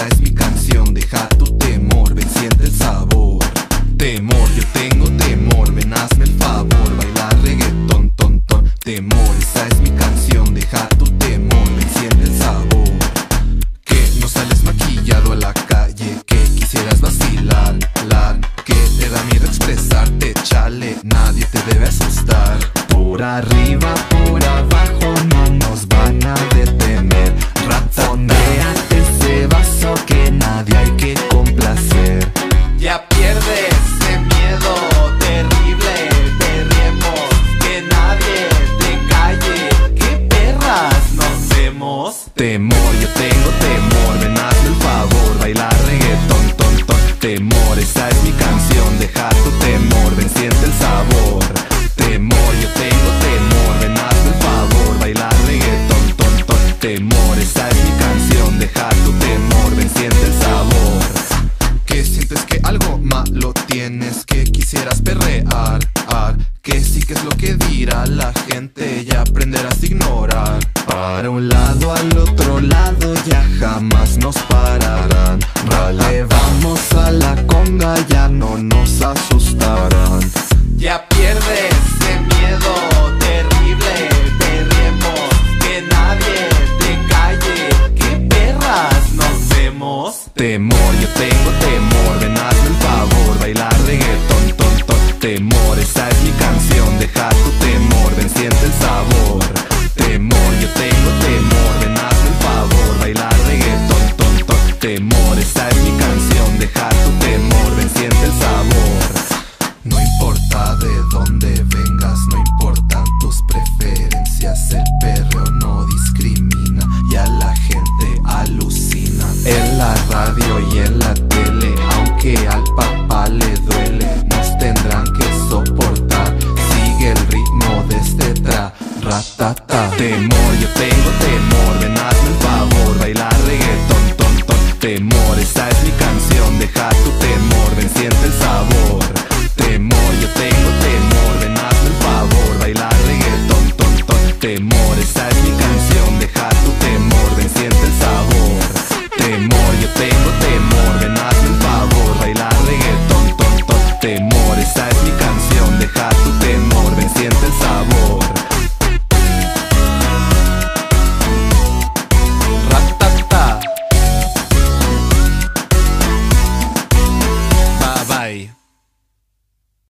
esta es mi canción, deja tu temor, ven, siente el sabor. Temor, yo tengo temor, ven, hazme el favor, baila reggaetón, ton, ton. Temor, esta es mi canción, deja tu temor, ven, siente el sabor. Que no sales maquillado a la calle, que quisieras vacilar, que te da miedo expresarte, chale, nadie te debe asustar. Por arriba, por abajo, no nos van a detener. Ratonea ese vaso que nadie hay que complacer. Ya pierde ese miedo terrible, perriemos, que nadie te calle, que perras nos vemos. Temor, yo tengo temor, ven, hazme el favor, baila reggaetón, ton, ton. Temor, esta es mi canción, deja tu temor, ven, siente el sabor. Temor, yo tengo temor, ven, hazme el favor, baila reggaetón, ton, ton. Temor, esta es mi canción, deja tu temor, ven, siente el sabor. Que sientes que algo malo tienes, que quisieras perrear, que sí que es lo que dirá la gente, ya aprenderás a ignorar. Para un lado, al otro lado, ya jamás nos pararán. Vale, vamos a la conga, ya no nos asustarán. Ya pierde ese miedo terrible, perriemos, que nadie te calle, que perras nos vemos. Temor, yo tengo temor, ven, hazme el favor, baila reggaetón, ton, ton. Temor, esta es mi canción, deja tu temor, ven, siente el sabor. Temor, yo tengo temor, ven, hazme el favor, baila reggaetón, ton, ton. Temor, esta es mi canción, deja tu temor, ven, siente el sabor. No importa de dónde vengas, no importan tus preferencias, el perreo no discrimina y a la gente alucina. En la radio y en la tele, aunque al papá le duele, nos tendrán que soportar. Sigue el ritmo de este ratata. Temor, yo tengo temor, ven, hazme el favor, baila reggaetón, ton, ton. Temor, esta es mi canción, deja tu temor, ven, siente el sabor. Temor, yo tengo temor, ven, hazme el favor, baila reggaetón, ton, ton. Temor, esta es mi canción, deja tu temor, ven, siente el sabor. Temor, yo tengo temor.